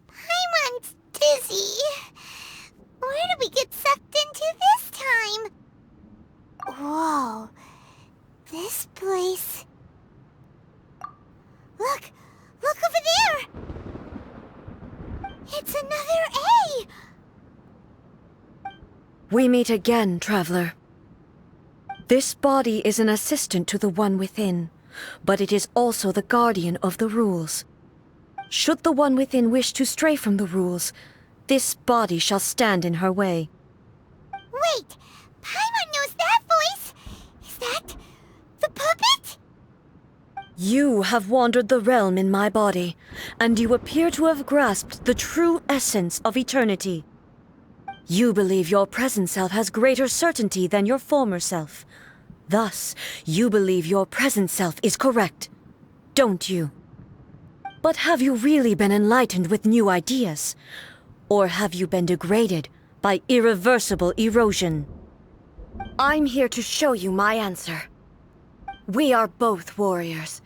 Paimon's dizzy. Where did we get sucked into this time? Whoa. This place... Look! Look over there! It's another A! We meet again, traveler. This body is an assistant to the one within, but it is also the guardian of the rules. Should the one within wish to stray from the rules, this body shall stand in her way. Wait! Paimon knows that voice! Is that... the puppet? You have wandered the realm in my body, and you appear to have grasped the true essence of eternity. You believe your present self has greater certainty than your former self. Thus, you believe your present self is correct, don't you? But have you really been enlightened with new ideas? Or have you been degraded by irreversible erosion? I'm here to show you my answer. We are both warriors,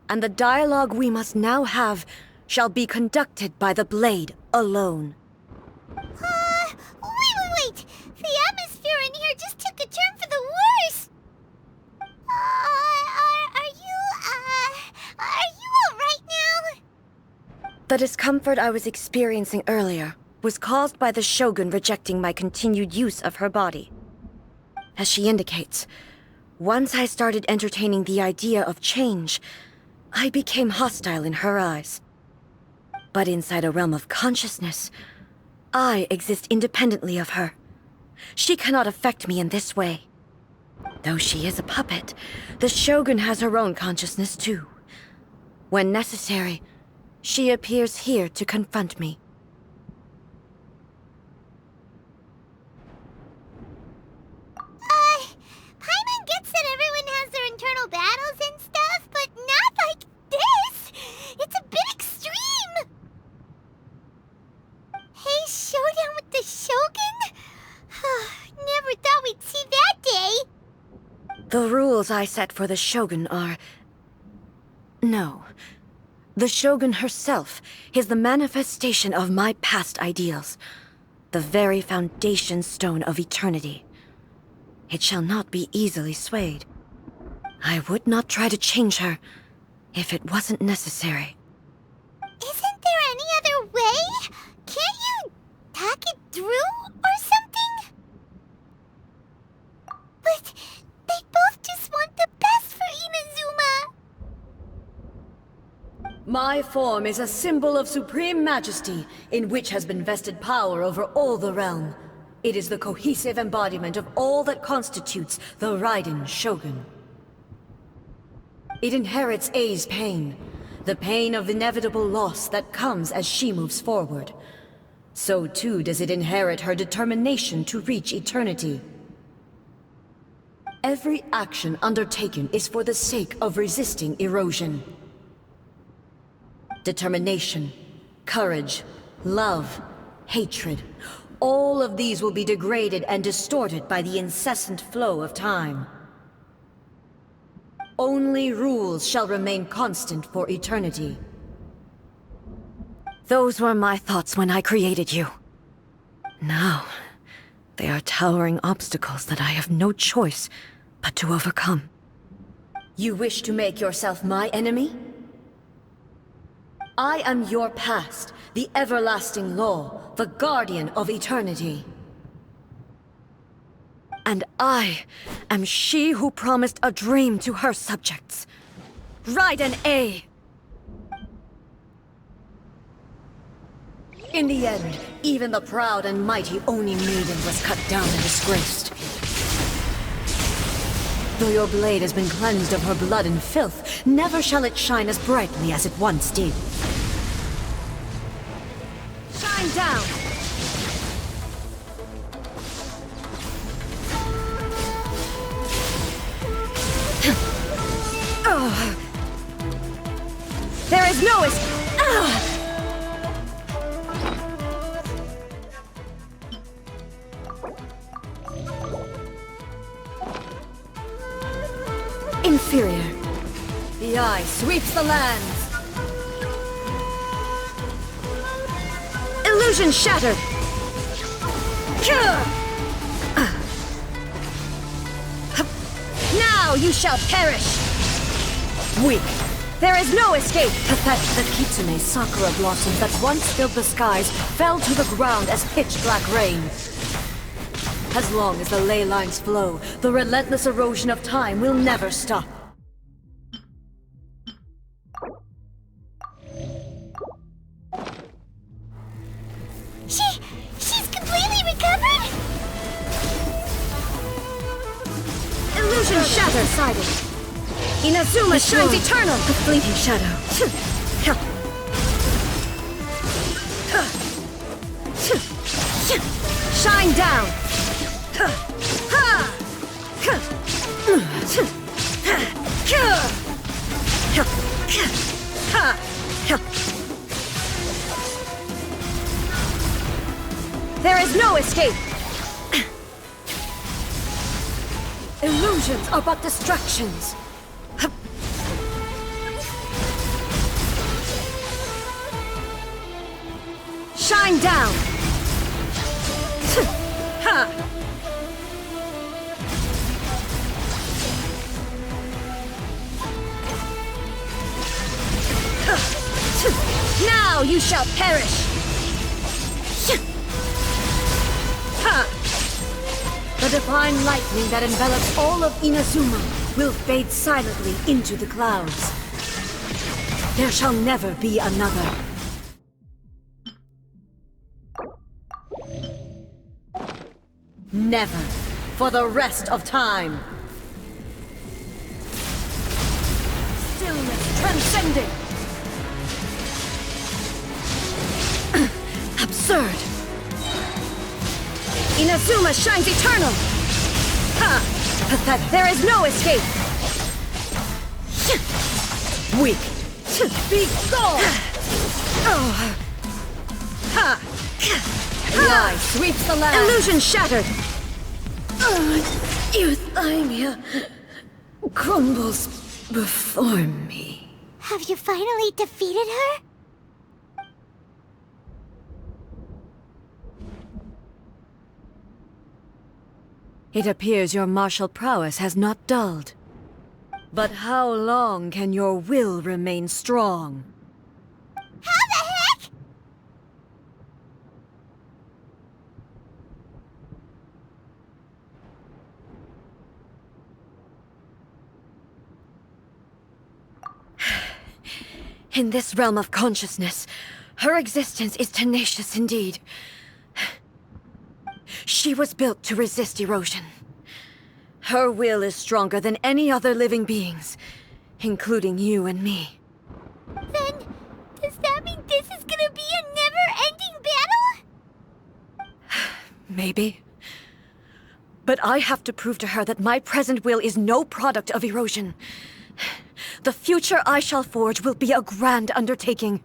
and the dialogue we must now have shall be conducted by the blade alone. Wait! The atmosphere in here just took a turn for the worse! Are you alright now? The discomfort I was experiencing earlier was caused by the Shogun rejecting my continued use of her body. As she indicates, once I started entertaining the idea of change, I became hostile in her eyes. But inside a realm of consciousness, I exist independently of her. She cannot affect me in this way. Though she is a puppet, the Shogun has her own consciousness too. When necessary, she appears here to confront me. Paimon gets that everyone has their internal battles and stuff, but not like this! It's a bit extreme! Hey, showdown with the Shogun? Never thought we'd see that day! The rules I set for the Shogun are... No. The Shogun herself is the manifestation of my past ideals. The very foundation stone of eternity. It shall not be easily swayed. I would not try to change her if it wasn't necessary. Isn't there any other way? Can't you talk it through or something? But they both just want the best for Inazuma. My form is a symbol of supreme majesty, in which has been vested power over all the realm. It is the cohesive embodiment of all that constitutes the Raiden Shogun. It inherits Ei's pain, the pain of inevitable loss that comes as she moves forward. So too does it inherit her determination to reach eternity. Every action undertaken is for the sake of resisting erosion. Determination, courage, love, hatred, all of these will be degraded and distorted by the incessant flow of time. Only rules shall remain constant for eternity. Those were my thoughts when I created you. Now, they are towering obstacles that I have no choice but to overcome. You wish to make yourself my enemy? I am your past, the everlasting law, the guardian of eternity. And I am she who promised a dream to her subjects. Raiden A. In the end, even the proud and mighty Oni Maiden was cut down and disgraced. Though your blade has been cleansed of her blood and filth, never shall it shine as brightly as it once did. Shine down! There is no inferior. The eye sweeps the lands. Illusion shattered! Now you shall perish! Weak. There is no escape! Pathetic. The Kitsune's sakura blossoms that once filled the skies fell to the ground as pitch-black rain. As long as the ley lines flow, the relentless erosion of time will never stop. She's completely recovered? Illusion shattered! Sided. Inazuma shines eternal! The fleeting shadow. Shine down! There is no escape! Illusions are but distractions. Shine down! Now you shall perish! The divine lightning that envelops all of Inazuma will fade silently into the clouds. There shall never be another. Never, for the rest of time. Stillness transcending. Absurd. Inazuma shines eternal. Ha! Pathetic. There is no escape. Weak. Be gone. Oh. Ha! Lie sweeps the land. Illusion shattered. Euthymia crumbles before me. Have you finally defeated her? It appears your martial prowess has not dulled. But how long can your will remain strong? How the heck? In this realm of consciousness, her existence is tenacious indeed. She was built to resist erosion. Her will is stronger than any other living being's, including you and me. Then, does that mean this is gonna be a never-ending battle? Maybe. But I have to prove to her that my present will is no product of erosion. The future I shall forge will be a grand undertaking,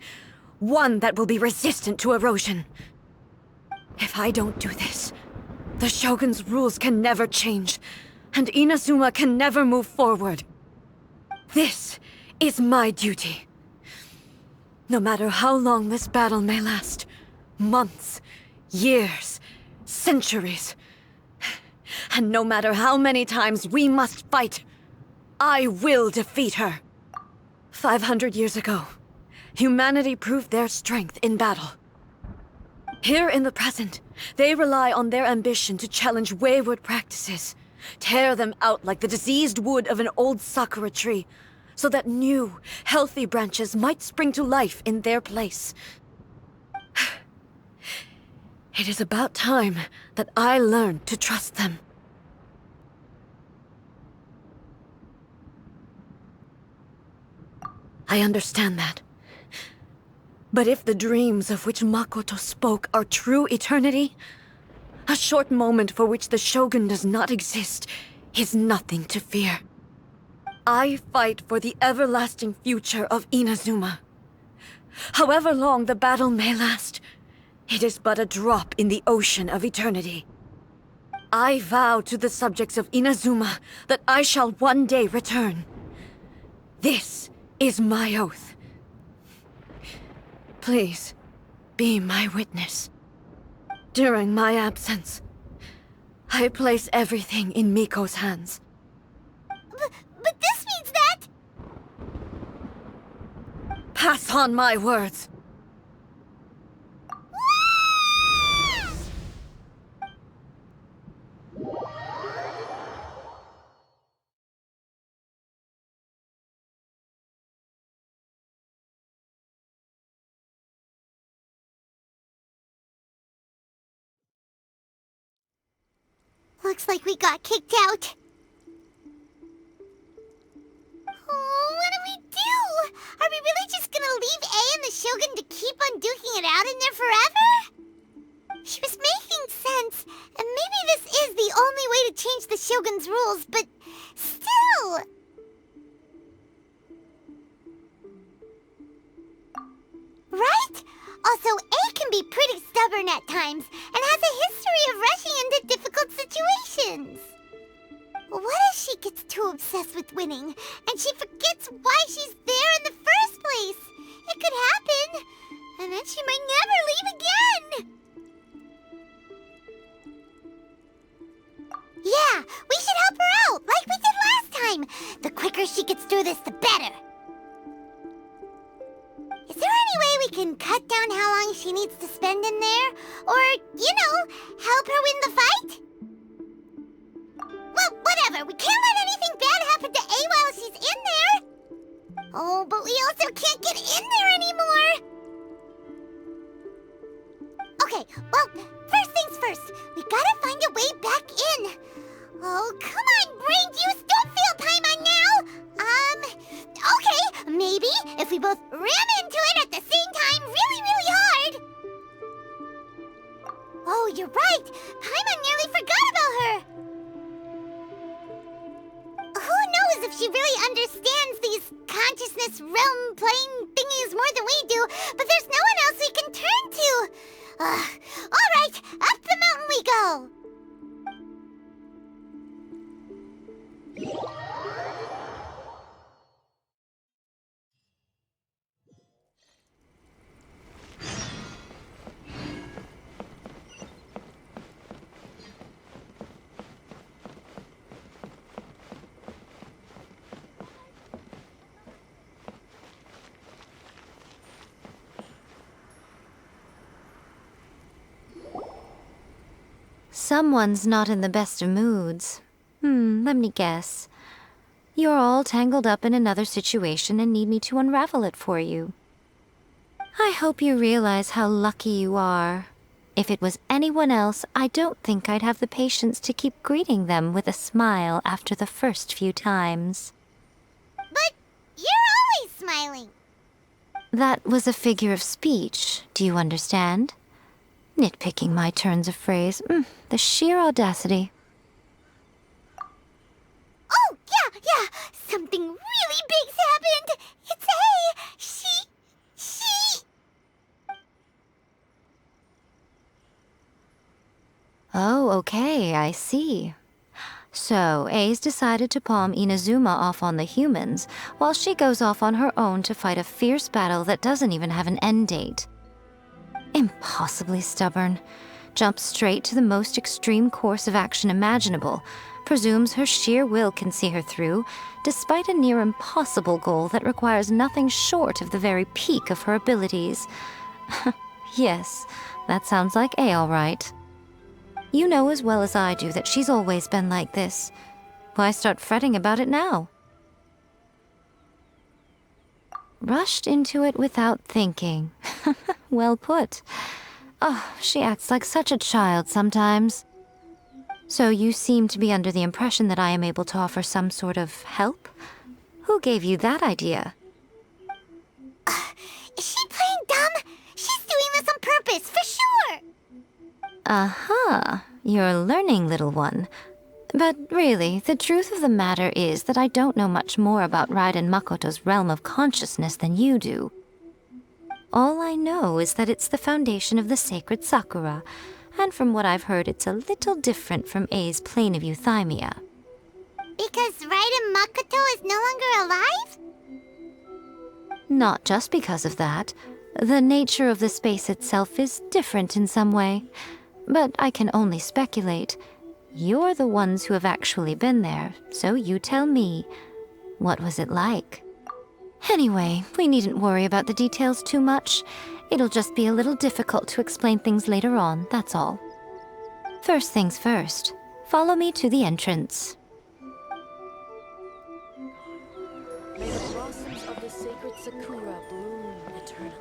one that will be resistant to erosion. If I don't do this, the Shogun's rules can never change, and Inazuma can never move forward. This is my duty. No matter how long this battle may last, months, years, centuries, and no matter how many times we must fight, I will defeat her. 500 years ago, humanity proved their strength in battle. Here in the present, they rely on their ambition to challenge wayward practices, tear them out like the diseased wood of an old sakura tree, so that new, healthy branches might spring to life in their place. It is about time that I learned to trust them. I understand that. But if the dreams of which Makoto spoke are true eternity, a short moment for which the Shogun does not exist is nothing to fear. I fight for the everlasting future of Inazuma. However long the battle may last, it is but a drop in the ocean of eternity. I vow to the subjects of Inazuma that I shall one day return. This is my oath. Please, be my witness. During my absence, I place everything in Miko's hands. But this means that... Pass on my words. Looks like we got kicked out. Oh, what do we do? Are we really just gonna leave A and the Shogun to keep on duking it out in there forever? She was making sense, and maybe this is the only way to change the Shogun's rules, but still... Right? Also, A can be pretty stubborn at times, and has a history of rushing into difficult situations. What if she gets too obsessed with winning, and she forgets why she's there in the first place? It could happen, and then she might never leave again. Yeah, we should help her out, like we did last time. The quicker she gets through this, the better. Is there any way we can cut down how long she needs to spend in there? Or, you know, help her win the fight? Well, whatever. We can't let anything bad happen to A while she's in there. Oh, but we also can't get in there anymore. Okay, well, first things first. We gotta find a way back in. Oh, come on, brain juice. Don't feel Paimon now. Okay, maybe if we both ram into it at the same time really, really hard. Oh, you're right. Paimon nearly forgot about her. Who knows if she really understands these consciousness realm plane thingies more than we do, but there's no one else we can turn to. All right, up the mountain we go. Someone's not in the best of moods. Let me guess. You're all tangled up in another situation and need me to unravel it for you. I hope you realize how lucky you are. If it was anyone else, I don't think I'd have the patience to keep greeting them with a smile after the first few times. But you're always smiling. That was a figure of speech, do you understand? Nitpicking my turns of phrase. The sheer audacity. Oh, yeah. Something really big's happened. It's A. She... Oh, okay, I see. So, A's decided to palm Inazuma off on the humans, while she goes off on her own to fight a fierce battle that doesn't even have an end date. Impossibly stubborn. Jumps straight to the most extreme course of action imaginable. Presumes her sheer will can see her through, despite a near impossible goal that requires nothing short of the very peak of her abilities. Yes, that sounds like A all right. You know as well as I do that she's always been like this. Why start fretting about it now? Rushed into it without thinking. Well put. Oh, she acts like such a child sometimes. So you seem to be under the impression that I am able to offer some sort of help? Who gave you that idea? Is she playing dumb? She's doing this on purpose, for sure. Uh-huh. You're learning, little one. But really, the truth of the matter is that I don't know much more about Raiden Makoto's realm of consciousness than you do. All I know is that it's the foundation of the sacred Sakura, and from what I've heard, it's a little different from A's Plane of Euthymia. Because Raiden Makoto is no longer alive? Not just because of that, The nature of the space itself is different in some way, but I can only speculate. You're the ones who have actually been there, so you tell me, what was it like? Anyway, we needn't worry about the details too much. It'll just be a little difficult to explain things later on, that's all. First things first, follow me to the entrance. May the blossoms of the sacred Sakura bloom eternally.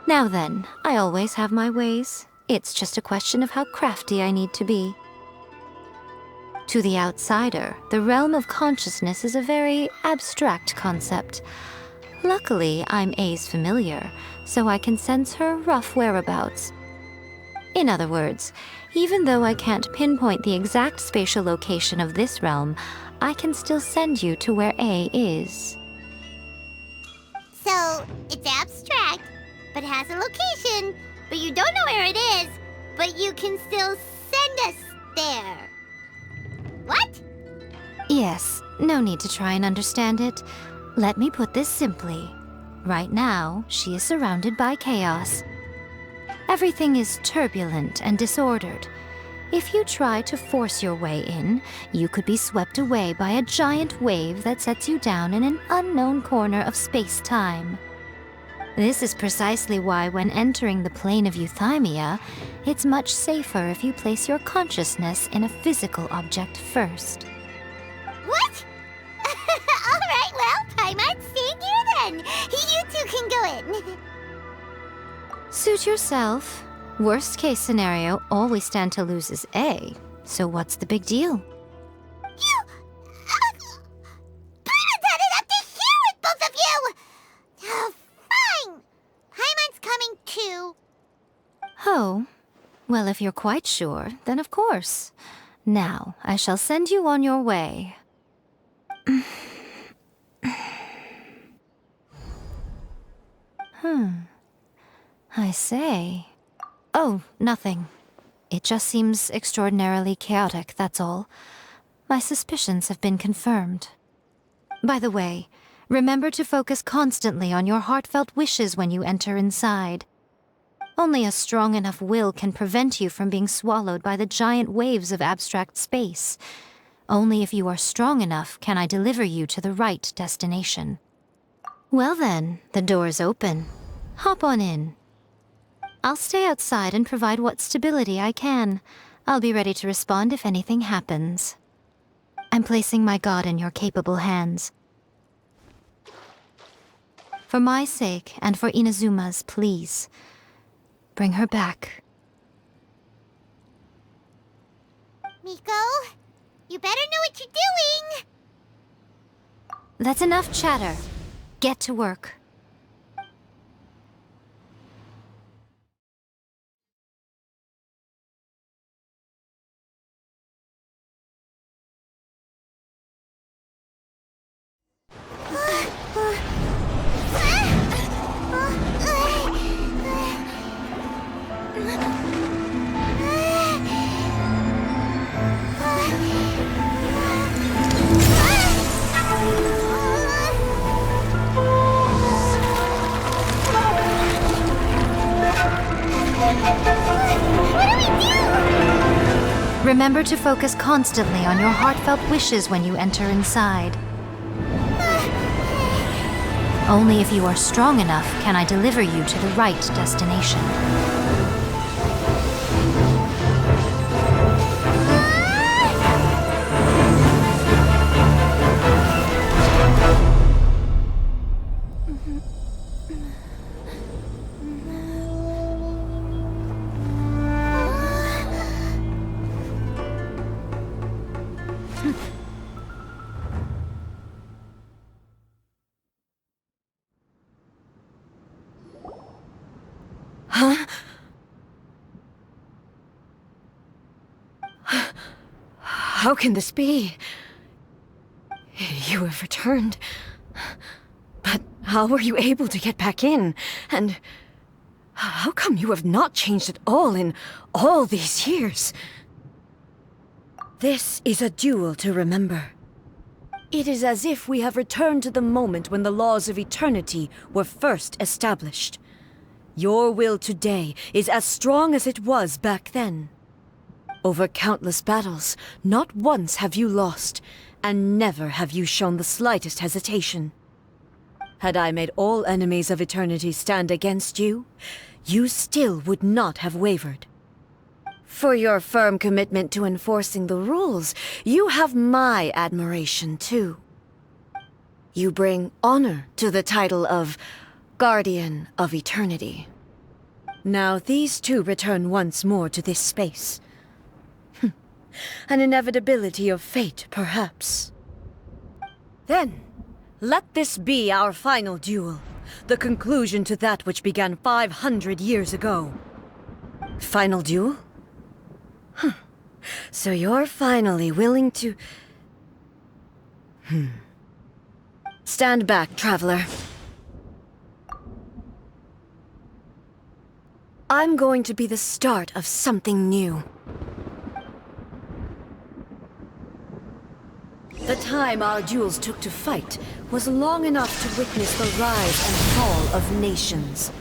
Now then, I always have my ways. It's just a question of how crafty I need to be. To the outsider, the realm of consciousness is a very abstract concept. Luckily, I'm A's familiar, so I can sense her rough whereabouts. In other words, even though I can't pinpoint the exact spatial location of this realm, I can still send you to where A is. So, it's abstract, but has a location, but you don't know where it is, but you can still send us there. What? Yes, no need to try and understand it. Let me put this simply. Right now, she is surrounded by chaos. Everything is turbulent and disordered. If you try to force your way in, you could be swept away by a giant wave that sets you down in an unknown corner of space-time. This is precisely why when entering the Plane of Euthymia, it's much safer if you place your consciousness in a physical object first. What? Alright, well, Paimon's staying here then. You two can go in. Suit yourself. Worst case scenario, all we stand to lose is A. So what's the big deal? You... Paimon's had it up to here with both of you! Oh, fine. Paimon's coming too. Oh, well, if you're quite sure, then of course. Now, I shall send you on your way. I say. Oh, nothing. It just seems extraordinarily chaotic, that's all. My suspicions have been confirmed. By the way, remember to focus constantly on your heartfelt wishes when you enter inside. Only a strong enough will can prevent you from being swallowed by the giant waves of abstract space. Only if you are strong enough can I deliver you to the right destination. Well then, the door's open. Hop on in. I'll stay outside and provide what stability I can. I'll be ready to respond if anything happens. I'm placing my god in your capable hands. For my sake and for Inazuma's, please. Bring her back. Miko, you better know what you're doing. That's enough chatter. Get to work. Remember to focus constantly on your heartfelt wishes when you enter inside. Only if you are strong enough can I deliver you to the right destination. Huh? How can this be? You have returned. But how were you able to get back in? And how come you have not changed at all in all these years? This is a duel to remember. It is as if we have returned to the moment when the laws of eternity were first established. Your will today is as strong as it was back then. Over countless battles, not once have you lost, and never have you shown the slightest hesitation. Had I made all enemies of eternity stand against you, you still would not have wavered. For your firm commitment to enforcing the rules, you have my admiration too. You bring honor to the title of Guardian of Eternity. Now these two return once more to this space. An inevitability of fate, perhaps. Then, let this be our final duel, the conclusion to that which began 500 years ago. Final duel? So you're finally willing to... Stand back, traveler. I'm going to be the start of something new. The time our duels took to fight was long enough to witness the rise and fall of nations.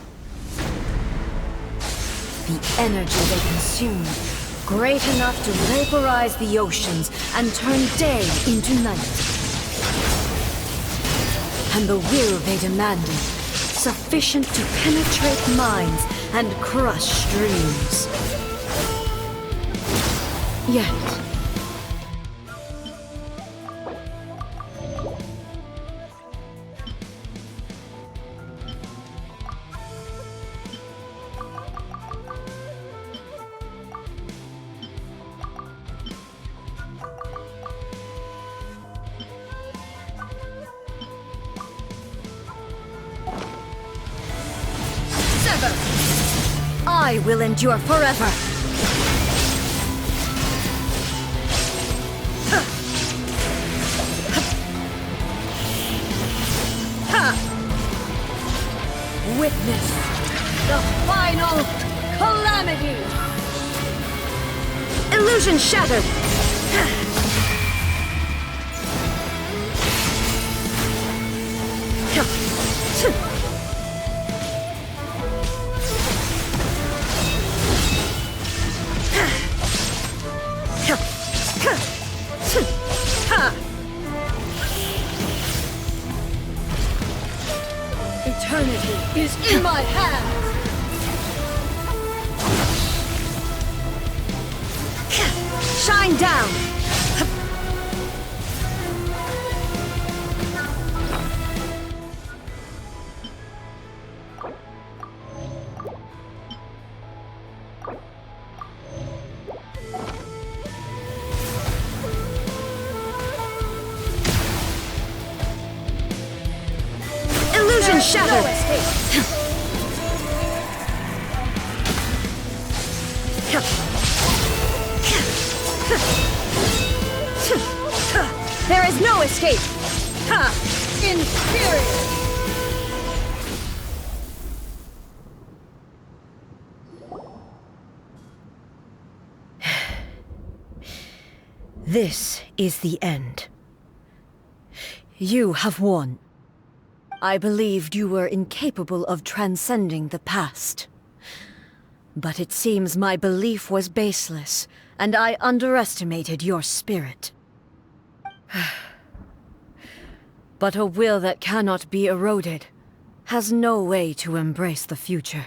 The energy they consumed, great enough to vaporize the oceans and turn day into night. And the will they demanded, sufficient to penetrate minds and crush dreams. Yet, I will endure forever. Witness the final calamity. Illusion shattered. Eternity is in my hands! Shine down! Illusion shattered! There is no escape! Inferior! This is the end. You have won. I believed you were incapable of transcending the past. But it seems my belief was baseless, and I underestimated your spirit. But a will that cannot be eroded has no way to embrace the future.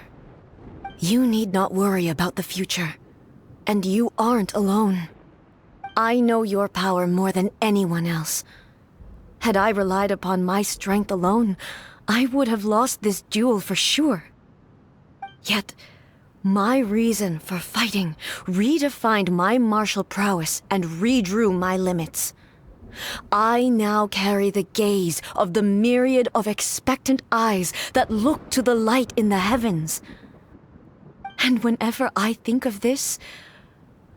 You need not worry about the future, and you aren't alone. I know your power more than anyone else. Had I relied upon my strength alone, I would have lost this duel for sure. Yet, my reason for fighting redefined my martial prowess and redrew my limits. I now carry the gaze of the myriad of expectant eyes that look to the light in the heavens. And whenever I think of this,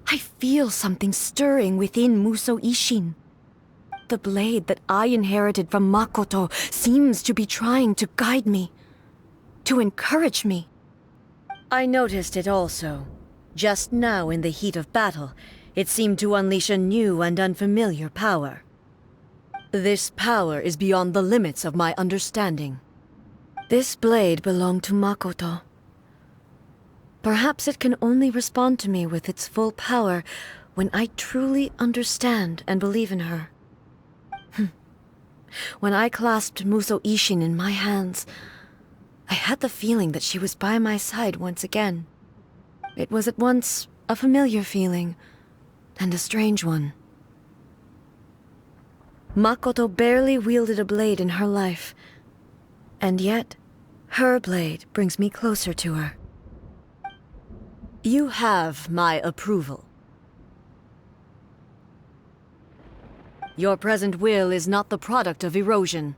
I feel something stirring within Musou Ishin. The blade that I inherited from Makoto seems to be trying to guide me, to encourage me. I noticed it also. Just now in the heat of battle, it seemed to unleash a new and unfamiliar power. This power is beyond the limits of my understanding. This blade belonged to Makoto. Perhaps it can only respond to me with its full power when I truly understand and believe in her. When I clasped Musou Ishin in my hands, I had the feeling that she was by my side once again. It was at once a familiar feeling and a strange one. Makoto barely wielded a blade in her life, and yet her blade brings me closer to her. You have my approval. Your present will is not the product of erosion.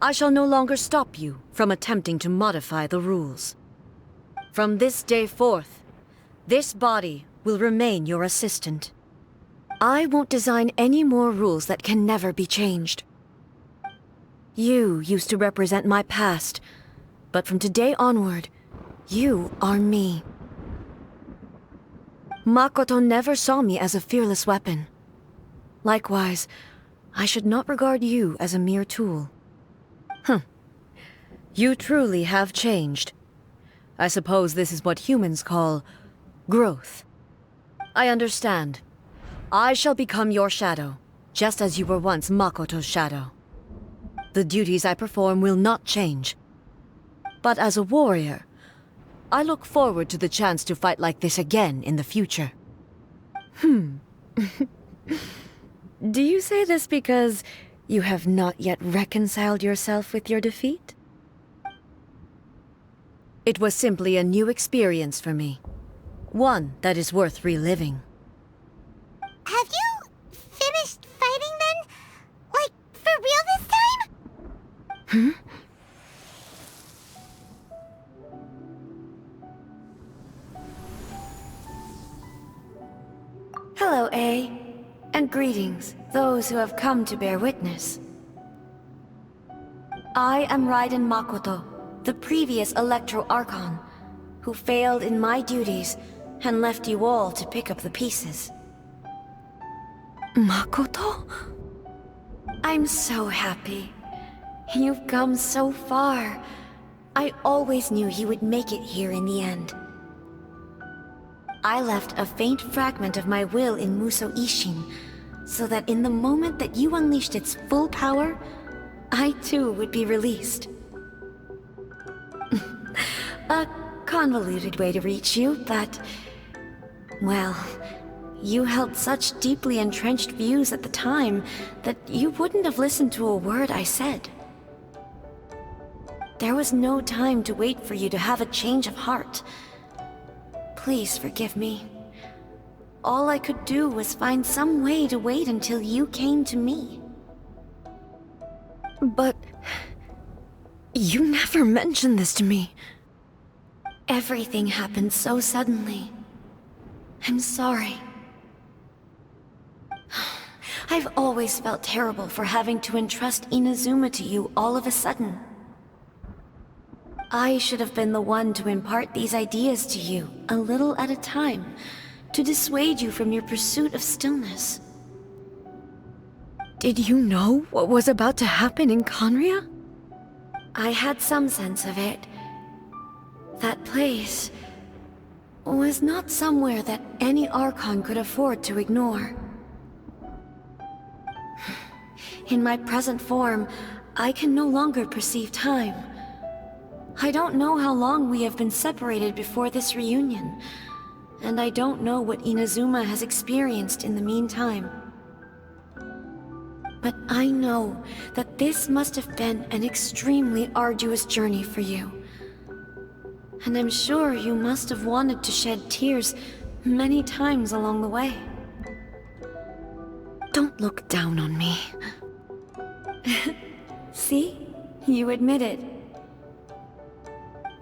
I shall no longer stop you from attempting to modify the rules. From this day forth, this body will remain your assistant. I won't design any more rules that can never be changed. You used to represent my past, but from today onward, you are me. Makoto never saw me as a fearless weapon. Likewise, I should not regard you as a mere tool. You truly have changed. I suppose this is what humans call growth. I understand. I shall become your shadow, just as you were once Makoto's shadow. The duties I perform will not change. But as a warrior, I look forward to the chance to fight like this again in the future. Do you say this because you have not yet reconciled yourself with your defeat? It was simply a new experience for me. One that is worth reliving. Have you finished fighting then? Like, for real this time? Hello, A. And greetings, those who have come to bear witness. I am Raiden Makoto, the previous Electro Archon, who failed in my duties and left you all to pick up the pieces. Makoto? I'm so happy. You've come so far. I always knew you would make it here in the end. I left a faint fragment of my will in Musou Ishin, so that in the moment that you unleashed its full power, I too would be released. A convoluted way to reach you, but... well, you held such deeply entrenched views at the time that you wouldn't have listened to a word I said. There was no time to wait for you to have a change of heart. Please forgive me. All I could do was find some way to wait until you came to me. But... you never mentioned this to me. Everything happened so suddenly. I'm sorry. I've always felt terrible for having to entrust Inazuma to you all of a sudden. I should have been the one to impart these ideas to you, a little at a time, to dissuade you from your pursuit of stillness. Did you know what was about to happen in Conria? I had some sense of it. That place was not somewhere that any Archon could afford to ignore. In my present form, I can no longer perceive time. I don't know how long we have been separated before this reunion, and I don't know what Inazuma has experienced in the meantime. But I know that this must have been an extremely arduous journey for you. And I'm sure you must have wanted to shed tears many times along the way. Don't look down on me. See? You admit it.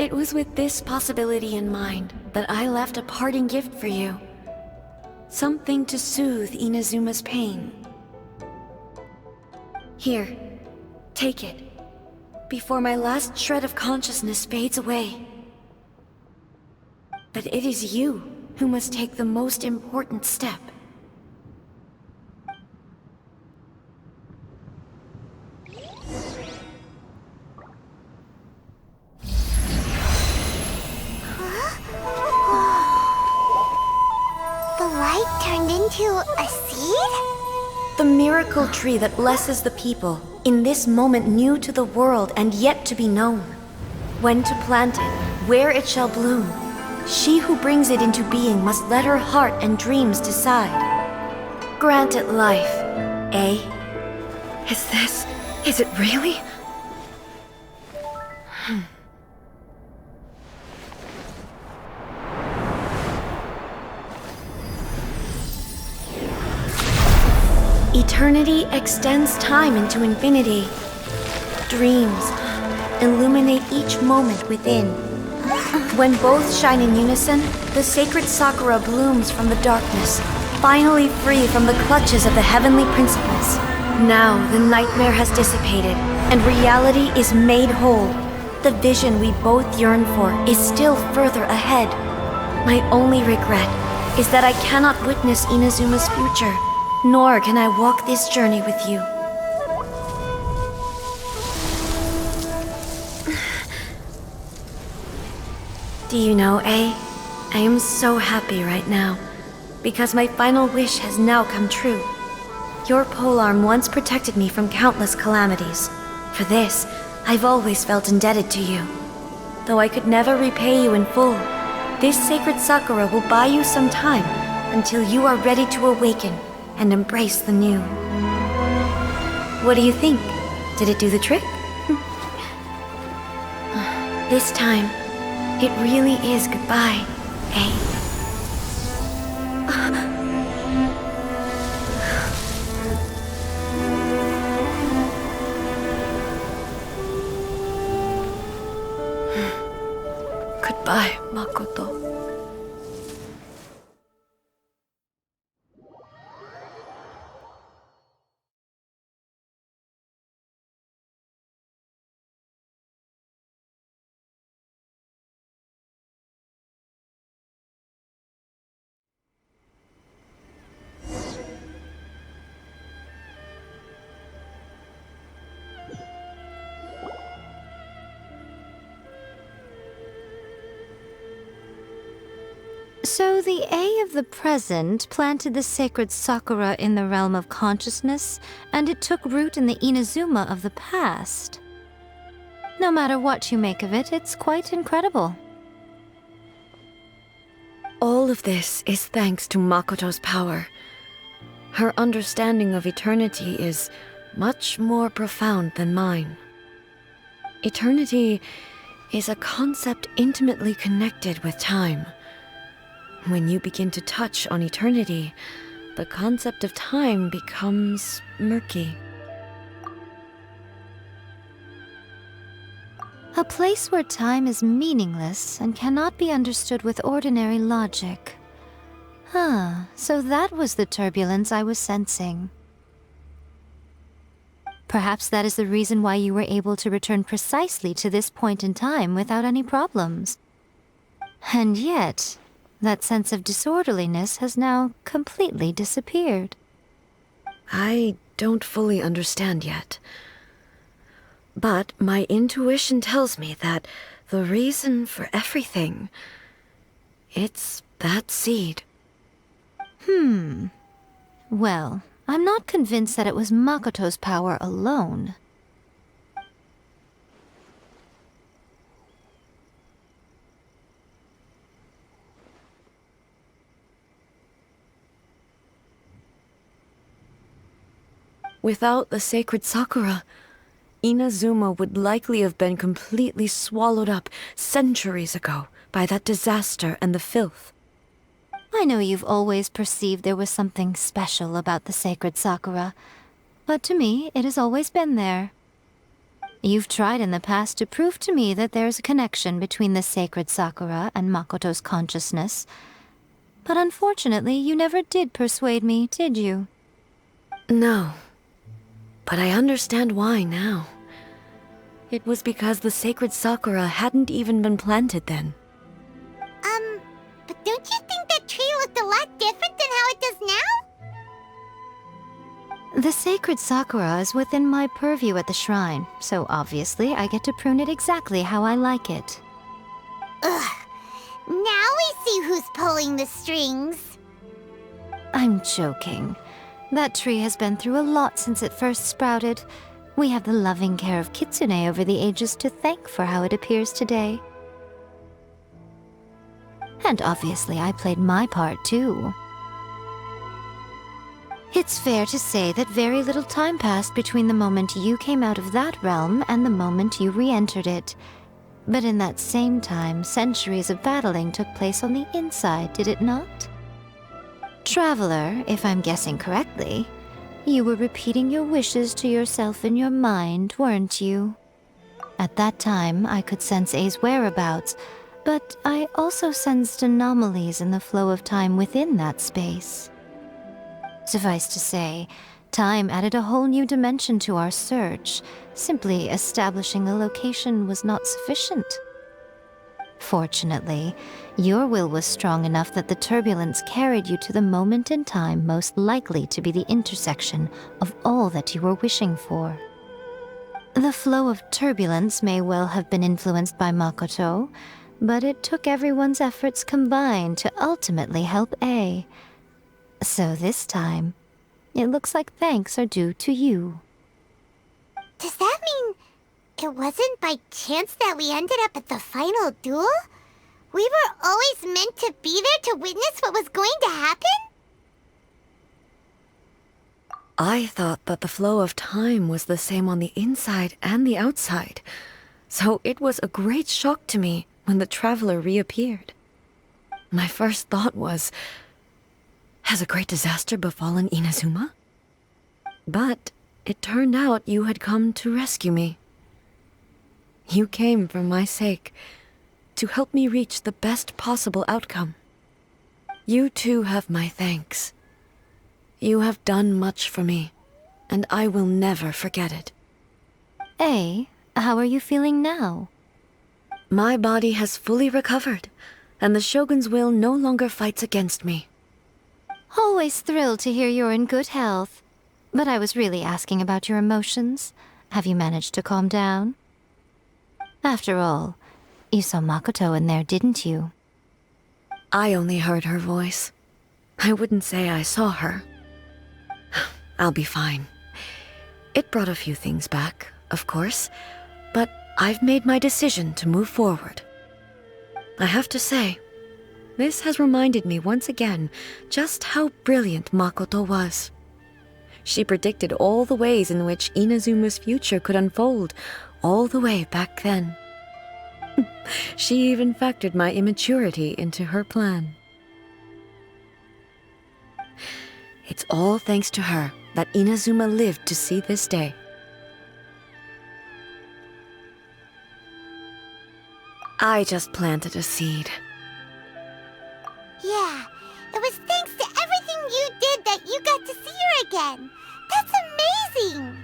It was with this possibility in mind that I left a parting gift for you. Something to soothe Inazuma's pain. Here, take it, before my last shred of consciousness fades away. But it is you who must take the most important step. The light turned into a seed? The miracle tree that blesses the people, in this moment new to the world and yet to be known. When to plant it, where it shall bloom, she who brings it into being must let her heart and dreams decide. Grant it life, eh? Is it really? Eternity extends time into infinity. Dreams illuminate each moment within. When both shine in unison, the sacred Sakura blooms from the darkness, finally free from the clutches of the heavenly principles. Now the nightmare has dissipated, and reality is made whole. The vision we both yearn for is still further ahead. My only regret is that I cannot witness Inazuma's future, nor can I walk this journey with you. Do you know, I am so happy right now, because my final wish has now come true. Your polearm once protected me from countless calamities. For this, I've always felt indebted to you. Though I could never repay you in full, this sacred Sakura will buy you some time until you are ready to awaken and embrace the new. What do you think? Did it do the trick? This time, it really is goodbye, eh? Goodbye, Makoto. So the A of the present planted the sacred Sakura in the realm of consciousness, and it took root in the Inazuma of the past. No matter what you make of it, it's quite incredible. All of this is thanks to Makoto's power. Her understanding of eternity is much more profound than mine. Eternity is a concept intimately connected with time. When you begin to touch on eternity, the concept of time becomes murky. A place where time is meaningless and cannot be understood with ordinary logic. So that was the turbulence I was sensing. Perhaps that is the reason why you were able to return precisely to this point in time without any problems. And yet, that sense of disorderliness has now completely disappeared. I don't fully understand yet. But my intuition tells me that the reason for everything, it's that seed. Well, I'm not convinced that it was Makoto's power alone. Without the sacred Sakura, Inazuma would likely have been completely swallowed up centuries ago by that disaster and the filth. I know you've always perceived there was something special about the sacred Sakura, but to me, it has always been there. You've tried in the past to prove to me that there's a connection between the sacred Sakura and Makoto's consciousness. But unfortunately, you never did persuade me, did you? No. But I understand why now. It was because the sacred Sakura hadn't even been planted then. But don't you think that tree looked a lot different than how it does now? The sacred Sakura is within my purview at the shrine, so obviously I get to prune it exactly how I like it. Ugh. Now we see who's pulling the strings. I'm joking. That tree has been through a lot since it first sprouted. We have the loving care of Kitsune over the ages to thank for how it appears today. And obviously I played my part too. It's fair to say that very little time passed between the moment you came out of that realm and the moment you re-entered it. But in that same time, centuries of battling took place on the inside, did it not? Traveler, if I'm guessing correctly, you were repeating your wishes to yourself in your mind, weren't you? At that time, I could sense A's whereabouts, but I also sensed anomalies in the flow of time within that space. Suffice to say, time added a whole new dimension to our search. Simply establishing a location was not sufficient. Fortunately, your will was strong enough that the turbulence carried you to the moment in time most likely to be the intersection of all that you were wishing for. The flow of turbulence may well have been influenced by Makoto, but it took everyone's efforts combined to ultimately help A. So this time, it looks like thanks are due to you. Does that mean it wasn't by chance that we ended up at the final duel? We were always meant to be there to witness what was going to happen? I thought that the flow of time was the same on the inside and the outside, so it was a great shock to me when the traveler reappeared. My first thought was, has a great disaster befallen Inazuma? But it turned out you had come to rescue me. You came for my sake, to help me reach the best possible outcome. You too have my thanks. You have done much for me, and I will never forget it. A, how are you feeling now? My body has fully recovered, and the Shogun's will no longer fights against me. Always thrilled to hear you're in good health. But I was really asking about your emotions. Have you managed to calm down? After all, you saw Makoto in there, didn't you? I only heard her voice. I wouldn't say I saw her. I'll be fine. It brought a few things back, of course, but I've made my decision to move forward. I have to say, this has reminded me once again just how brilliant Makoto was. She predicted all the ways in which Inazuma's future could unfold, all the way back then. She even factored my immaturity into her plan. It's all thanks to her that Inazuma lived to see this day. I just planted a seed. Yeah, it was thanks to everything you did that you got to see her again. That's amazing!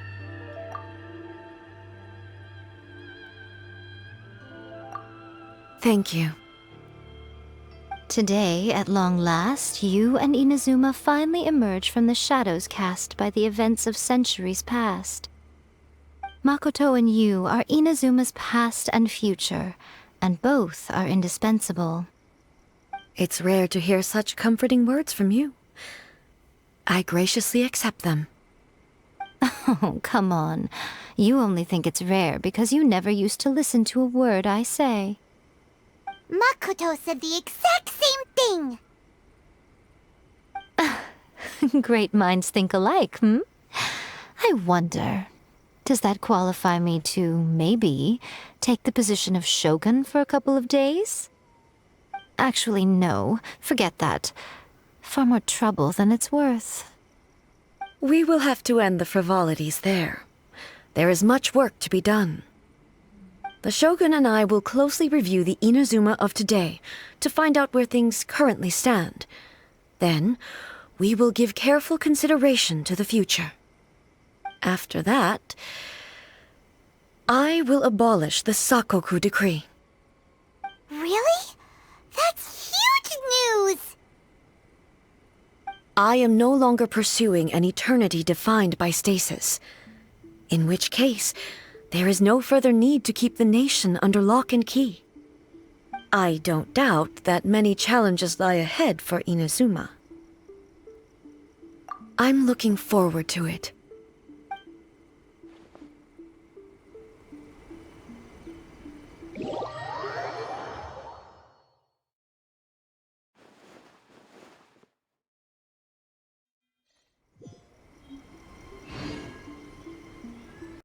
Thank you. Today, at long last, you and Inazuma finally emerge from the shadows cast by the events of centuries past. Makoto and you are Inazuma's past and future, and both are indispensable. It's rare to hear such comforting words from you. I graciously accept them. Oh, come on. You only think it's rare because you never used to listen to a word I say. Makoto said the exact same thing! Great minds think alike, hmm? I wonder, does that qualify me to, maybe, take the position of Shogun for a couple of days? Actually, no. Forget that. Far more trouble than it's worth. We will have to end the frivolities there. There is much work to be done. The Shogun and I will closely review the Inazuma of today to find out where things currently stand. Then, we will give careful consideration to the future. After that, I will abolish the Sakoku decree. Really? That's huge news! I am no longer pursuing an eternity defined by stasis. In which case, there is no further need to keep the nation under lock and key. I don't doubt that many challenges lie ahead for Inazuma. I'm looking forward to it.